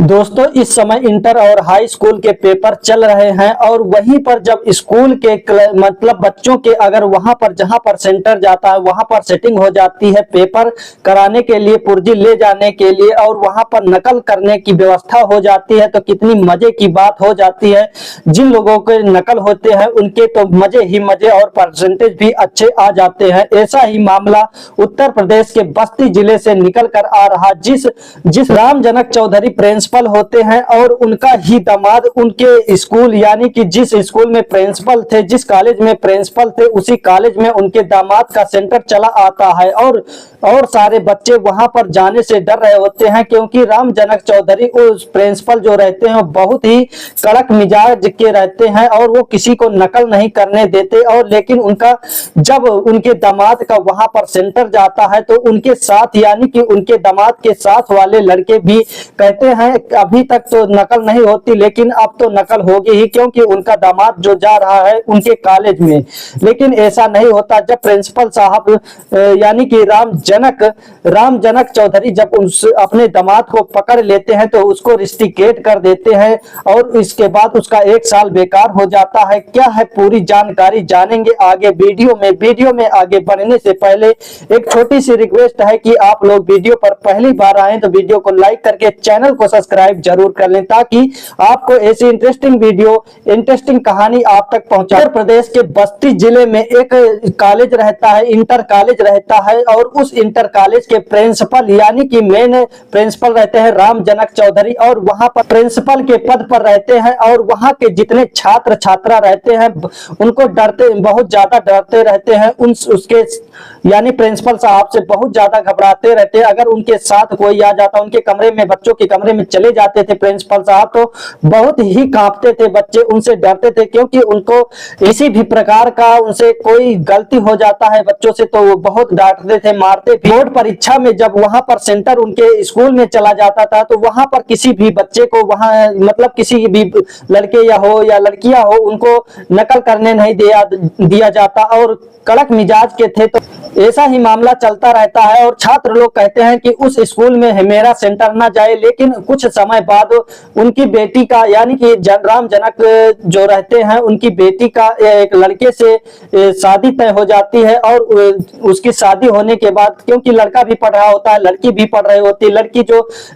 दोस्तों इस समय इंटर और हाई स्कूल के पेपर चल रहे हैं और वहीं पर जब स्कूल के मतलब बच्चों के अगर वहां पर जहां पर सेंटर जाता है वहां पर सेटिंग हो जाती है पेपर कराने के लिए पुर्जी ले जाने के लिए और वहां पर नकल करने की व्यवस्था हो जाती है तो कितनी मजे की बात हो जाती है। जिन लोगों के नकल होते हैं उनके तो मजे ही मजे और परसेंटेज भी अच्छे आ जाते हैं। ऐसा ही मामला उत्तर प्रदेश के बस्ती जिले से निकल कर आ रहा जिस राम जनक चौधरी प्रिंसिपल होते हैं और उनका ही दामाद उनके स्कूल यानी कि जिस स्कूल में प्रिंसिपल थे जिस कॉलेज में प्रिंसिपल थे उसी कॉलेज में उनके दामाद का सेंटर चला आता है और सारे बच्चे वहां पर जाने से डर रहे होते हैं क्योंकि राम जनक चौधरी उस प्रिंसिपल जो रहते हैं बहुत ही कड़क मिजाज के रहते हैं और वो किसी को नकल नहीं करने देते। और लेकिन उनका जब उनके दामाद का वहां पर सेंटर जाता है तो उनके साथ यानी कि उनके दामाद के साथ वाले लड़के भी कहते हैं अभी तक तो नकल नहीं होती लेकिन अब तो नकल होगी ही क्योंकि उनका दामाद जो जा रहा है उनके कॉलेज में। लेकिन ऐसा नहीं होता। जब प्रिंसिपल साहब यानी कि राम जनक चौधरी जब अपने दामाद को पकड़ लेते हैं तो उसको रिस्ट्रिकेट कर देते हैं और इसके बाद उसका 1 साल बेकार हो जाता है। क्या है पूरी जानकारी जानेंगे आगे वीडियो में आगे बढ़ने से पहले एक छोटी सी रिक्वेस्ट है कि आप लोग वीडियो पर पहली बार आए तो वीडियो को लाइक करके चैनल को सब्सक्राइब जरूर कर लें ताकि आपको ऐसी इंटरेस्टिंग कहानी आप तक पहुंचे। उत्तर प्रदेश के बस्ती जिले में एक कॉलेज रहता है, इंटर कॉलेज रहता है और उस इंटर कॉलेज के प्रिंसिपल यानी कि मेन प्रिंसिपल रहते हैं राम जनक चौधरी और वहां पर प्रिंसिपल के पद पर रहते हैं और वहां के जितने छात्र छात्रा रहते हैं उनको बहुत ज्यादा डरते रहते हैं। उसके यानी प्रिंसिपल साहब से बहुत ज्यादा घबराते रहते हैं। अगर उनके साथ कोई आ जाता उनके कमरे में बच्चों के कमरे में चले जाते थे प्रिंसिपल साहब तो बहुत ही कांपते थे बच्चे, उनसे डरते थे क्योंकि उनको किसी भी प्रकार का उनसे कोई गलती हो जाता है बच्चों से तो वो बहुत डांटते थे मारते थे। बोर्ड परीक्षा में जब वहां पर सेंटर उनके स्कूल में चला जाता था तो वहां पर किसी भी बच्चे को वहां मतलब किसी भी लड़के या हो या लड़कियां हो उनको नकल करने नहीं दिया जाता और कड़क मिजाज के थे तो ऐसा ही मामला चलता रहता है। और छात्र लोग कहते हैं कि उस स्कूल में मेरा सेंटर ना जाए लेकिन कुछ समय बाद उनकी बेटी का यानी कि राम जनक जो रहते हैं उनकी बेटी का एक लड़के से शादी तय हो जाती है और उसकी शादी होने के बाद क्योंकि लड़का भी पढ़ रहा होता है लड़की भी पढ़ रही होती है, लड़की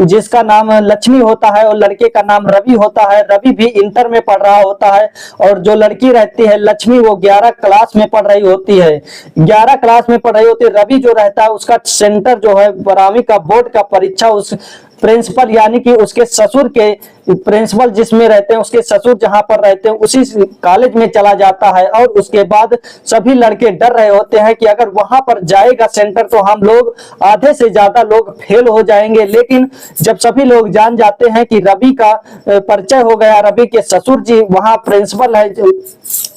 जिसका नाम लक्ष्मी होता है और लड़के का नाम रवि होता है, रवि भी इंटर में पढ़ रहा होता है और जो लड़की रहती है लक्ष्मी वो 11 क्लास में पढ़ रही होती है, 11 क्लास में पढ़ रही होती है। रवि जो रहता है उसका सेंटर जो है 12वीं का बोर्ड का परीक्षा उस प्रिंसिपल यानी कि उसके ससुर के प्रिंसिपल जिसमें रहते हैं उसके ससुर जहां पर रहते हैं उसी कॉलेज में चला जाता है और उसके बाद सभी लड़के डर रहे होते हैं कि अगर वहां पर जाएगा सेंटर तो हम लोग आधे से ज्यादा लोग फेल हो जाएंगे। लेकिन जब सभी लोग जान जाते हैं कि रवि का परिचय हो गया, रवि के ससुर जी वहां प्रिंसिपल है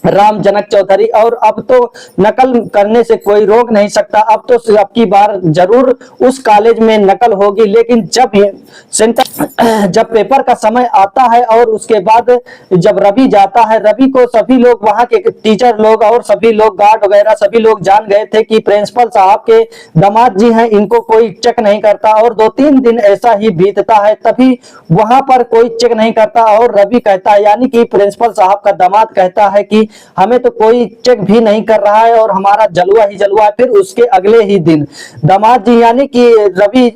राम जनक चौधरी और अब तो नकल करने से कोई रोक नहीं सकता, अब तो अब की बार जरूर उस कॉलेज में नकल होगी। लेकिन जब पेपर का समय आता है और उसके बाद जब रवि जाता है, रवि को सभी लोग वहां के टीचर लोग और सभी लोग गार्ड वगैरह सभी लोग जान गए थे कि प्रिंसिपल साहब के दामाद जी हैं, इनको कोई चेक नहीं करता और 2-3 दिन ऐसा ही बीतता है तभी वहां पर कोई चेक नहीं करता और रवि कहता है यानी कि प्रिंसिपल साहब का दामाद कहता है कि हमें तो कोई चेक भी नहीं कर रहा है और हमारा जलवा ही जलवा है। फिर उसके अगले ही दिन दामाद जी यानी कि रवि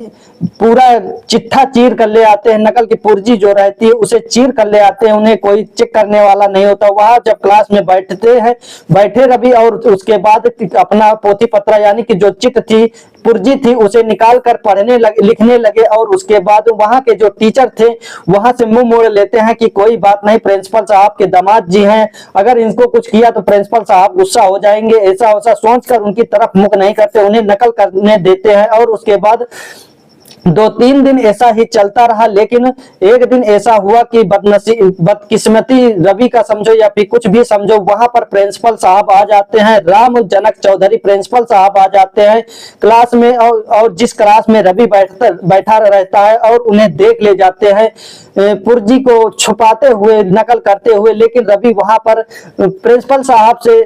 पूरा चिट्ठा चीर कर ले आते हैं, नकल की पुर्जी जो रहती है उसे चीर कर ले आते हैं, उन्हें कोई चेक करने वाला नहीं होता। वहां जब क्लास में बैठे रवि और उसके बाद अपना पोथी पत्र यानी कि जो चिट थी पुर्जी थी उसे निकाल कर लिखने लगे और उसके बाद वहां के जो टीचर थे वहां से मुंह मोड़ लेते हैं कि कोई बात नहीं, प्रिंसिपल साहब के दामाद जी हैं, अगर इनको कुछ किया तो प्रिंसिपल साहब गुस्सा हो जाएंगे, ऐसा वैसा सोचकर उनकी तरफ मुख नहीं करते, उन्हें नकल करने देते हैं। और उसके बाद 2-3 दिन ऐसा ही चलता रहा। लेकिन एक दिन ऐसा हुआ कि बदकिस्मती रवि का समझो या फिर कुछ भी समझो वहां पर प्रिंसिपल साहब आ जाते हैं, राम जनक चौधरी प्रिंसिपल साहब आ जाते हैं क्लास में और जिस क्लास में रवि बैठा रहता है और उन्हें देख ले जाते हैं पुर्जी को छुपाते हुए नकल करते हुए। लेकिन रवि वहां पर प्रिंसिपल साहब से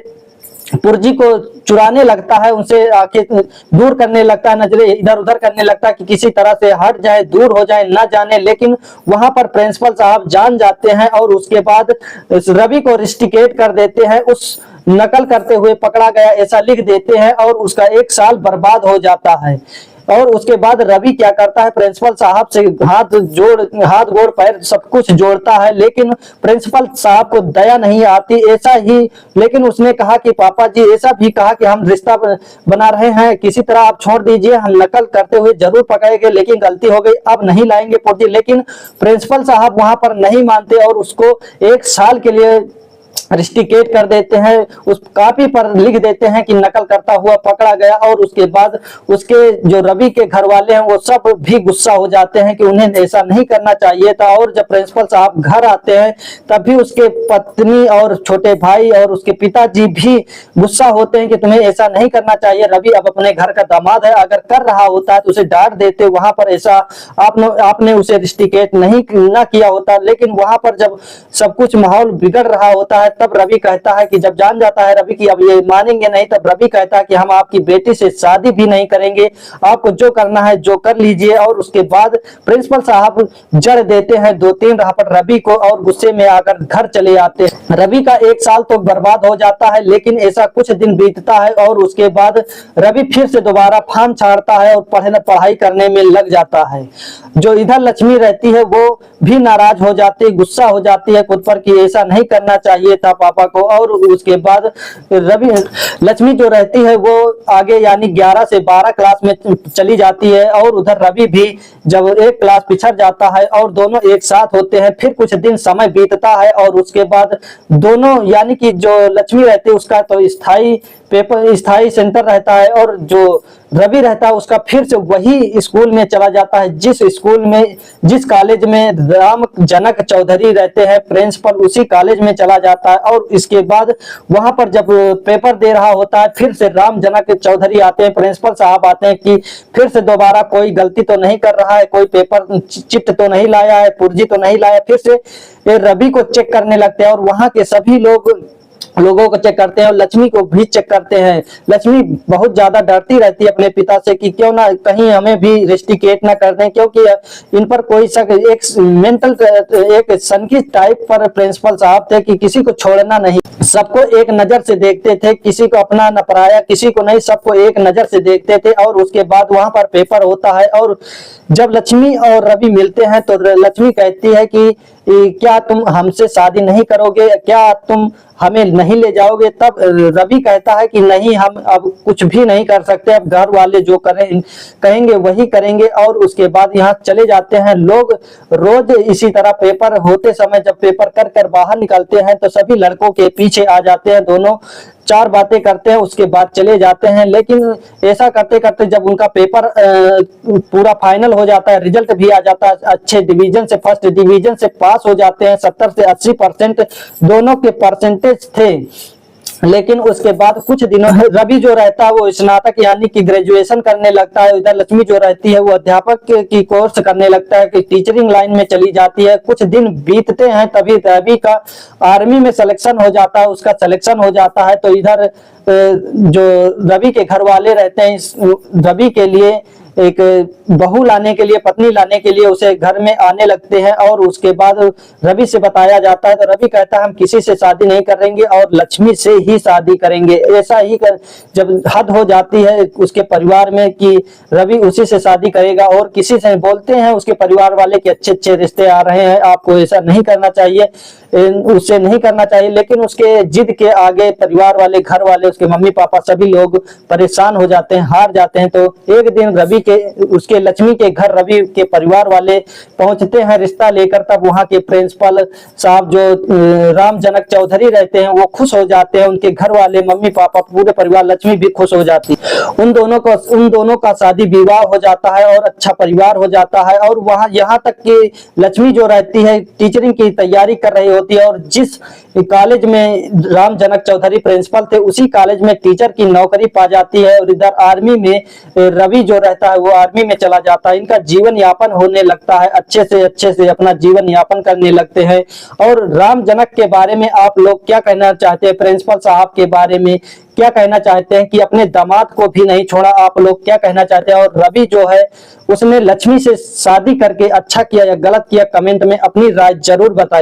पुरजी को चुराने लगता है, उनसे आके दूर करने लगता है, नजरें इधर उधर करने लगता है कि किसी तरह से हट जाए, दूर हो जाए, ना जाने। लेकिन वहां पर प्रिंसिपल साहब जान जाते हैं और उसके बाद रवि को रिस्ट्रिकेट कर देते हैं। उस नकल करते हुए पकड़ा गया ऐसा लिख देते हैं और उसका 1 साल बर्बाद हो जाता है। और उसके बाद रवि क्या करता है, प्रिंसिपल साहब से हाथ गोड़ पैर सब कुछ जोड़ता है, लेकिन प्रिंसिपल साहब को दया नहीं आती। ऐसा ही, लेकिन उसने कहा कि पापा जी ऐसा भी कहा कि हम रिश्ता बना रहे हैं, किसी तरह आप छोड़ दीजिए, हम नकल करते हुए जरूर पकड़ेंगे, लेकिन गलती हो गई, अब नहीं लाएंगे पुर्जी। लेकिन प्रिंसिपल साहब वहां पर नहीं मानते और उसको 1 साल के लिए रिस्ट्रिकेट कर देते हैं। उस कॉपी पर लिख देते हैं कि नकल करता हुआ पकड़ा गया। और उसके बाद उसके जो रवि के घर वाले हैं वो सब भी गुस्सा हो जाते हैं कि उन्हें ऐसा नहीं करना चाहिए था। और जब प्रिंसिपल साहब घर आते हैं तब भी उसके पत्नी और छोटे भाई और उसके पिताजी भी गुस्सा होते हैं कि तुम्हें ऐसा नहीं करना चाहिए, रवि अब अपने घर का दामाद है, अगर कर रहा होता है तो उसे डांट देते, वहां पर ऐसा आपने उसे रिस्ट्रिकेट नहीं ना किया होता। लेकिन वहां पर जब सब कुछ माहौल बिगड़ रहा होता है तब रवि कहता है कि जब जान जाता है रवि की अब ये मानेंगे नहीं, तब रवि कहता है कि हम आपकी बेटी से शादी भी नहीं करेंगे, आपको जो करना है जो कर लीजिए। और उसके बाद प्रिंसिपल साहब जड़ देते हैं 2-3 राहपट रवि को और गुस्से में आकर घर चले आते हैं। रवि का 1 साल तो बर्बाद हो जाता है, लेकिन ऐसा कुछ दिन बीतता है और उसके बाद रवि फिर से दोबारा फार्म छाड़ता है और पढ़ाई करने में लग जाता है। जो इधर लक्ष्मी रहती है वो भी नाराज हो जाती है, गुस्सा हो जाती है खुद पर कि ऐसा नहीं करना चाहिए था पापा को। और उसके बाद लक्ष्मी जो रहती है वो आगे यानी 11 से 12 क्लास में चली जाती है और उधर रवि भी जब 1 क्लास पिछड़ जाता है और दोनों एक साथ होते हैं। फिर कुछ दिन समय बीतता है और उसके बाद दोनों यानी कि जो लक्ष्मी रहती है उसका तो स्थायी सेंटर रहता है और जो रवि रहता है उसका फिर से वही स्कूल में चला जाता है, जिस कॉलेज में राम जनक चौधरी रहते हैं प्रिंसिपल, उसी कॉलेज में चला जाता है। और इसके बाद वहां पर जब पेपर दे रहा होता है फिर से राम जनक चौधरी आते हैं, प्रिंसिपल साहब आते हैं कि फिर से दोबारा कोई गलती तो नहीं कर रहा है, कोई पेपर चिट तो नहीं लाया है, पुर्जी तो नहीं लाया। फिर से रवि को चेक करने लगते हैं और वहां के सभी लोगों को चेक करते हैं और लक्ष्मी को भी चेक करते हैं। लक्ष्मी बहुत ज्यादा डरती रहती है अपने पिता से कि क्यों ना कहीं हमें भी रिस्ट्रिकेट ना कर दें, क्योंकि इन पर कोई शक, एक सनकी टाइप पर प्रिंसिपल साहब थे कि किसी को छोड़ना नहीं, सबको एक नजर से देखते थे, किसी को अपना न पराया, किसी को नहीं, सबको एक नजर से देखते थे। और उसके बाद वहां पर पेपर होता है और जब लक्ष्मी और रवि मिलते हैं तो लक्ष्मी कहती है कि क्या तुम हमसे शादी नहीं करोगे, क्या तुम हमें नहीं ले जाओगे। तब रवि कहता है कि नहीं, हम अब कुछ भी नहीं कर सकते, अब घर वाले जो कहेंगे वही करेंगे। और उसके बाद यहाँ चले जाते हैं लोग। रोज इसी तरह पेपर होते समय जब पेपर कर कर बाहर निकलते हैं तो सभी लड़कों के पीछे आ जाते हैं, दोनों 4 बातें करते हैं, उसके बाद चले जाते हैं। लेकिन ऐसा करते करते जब उनका पेपर पूरा फाइनल हो जाता है, रिजल्ट भी आ जाता है, अच्छे डिवीजन से फर्स्ट डिवीजन से पास हो जाते हैं, 70 से 80% दोनों के परसेंटेज थे। लेकिन उसके बाद कुछ दिनों रवि जो रहता है वो स्नातक यानी कि ग्रेजुएशन करने लगता है, इधर लक्ष्मी जो रहती है वो अध्यापक की कोर्स करने लगता है कि टीचरिंग लाइन में चली जाती है। कुछ दिन बीतते हैं तभी रवि का आर्मी में सिलेक्शन हो जाता है, उसका सिलेक्शन हो जाता है। तो इधर जो रवि के घर वाले रहते हैं रवि के लिए एक बहू लाने के लिए, पत्नी लाने के लिए उसे घर में आने लगते हैं। और उसके बाद रवि से बताया जाता है तो रवि कहता है हम किसी से शादी नहीं करेंगे और लक्ष्मी से ही शादी करेंगे। ऐसा ही जब हद हो जाती है उसके परिवार में कि रवि उसी से शादी करेगा और किसी से बोलते हैं उसके परिवार वाले कि अच्छे अच्छे रिश्ते आ रहे हैं, आपको ऐसा नहीं करना चाहिए, उससे नहीं करना चाहिए। लेकिन उसके जिद के आगे परिवार वाले, घर वाले, उसके मम्मी पापा सभी लोग परेशान हो जाते हैं, हार जाते हैं। तो एक दिन रवि उसके लक्ष्मी के घर रवि के परिवार वाले पहुंचते हैं रिश्ता लेकर। तब वहां के प्रिंसिपल साहब जो राम जनक चौधरी रहते हैं वो खुश हो जाते हैं, उनके घर वाले, मम्मी पापा, पूरे परिवार, लक्ष्मी भी खुश हो जाती है। उन दोनों का शादी विवाह हो जाता है और अच्छा परिवार हो जाता है। और वहां यहाँ तक कि लक्ष्मी जो रहती है टीचरिंग की तैयारी कर रही होती है और जिस कॉलेज में राम जनक चौधरी प्रिंसिपल थे उसी कॉलेज में टीचर की नौकरी पा जाती है। और इधर आर्मी में रवि जो रहता है है वो आर्मी में चला जाता है, इनका जीवन यापन होने लगता है, अच्छे से अपना जीवन यापन करने लगते हैं। और राम जनक के बारे में आप लोग क्या कहना चाहते हैं? प्रिंसिपल साहब के बारे में क्या कहना चाहते हैं कि अपने दामाद को भी नहीं छोड़ा, आप लोग क्या कहना चाहते हैं? और रवि जो है उसने लक्ष्मी से शादी करके अच्छा किया या गलत किया, कमेंट में अपनी राय जरूर बताइए।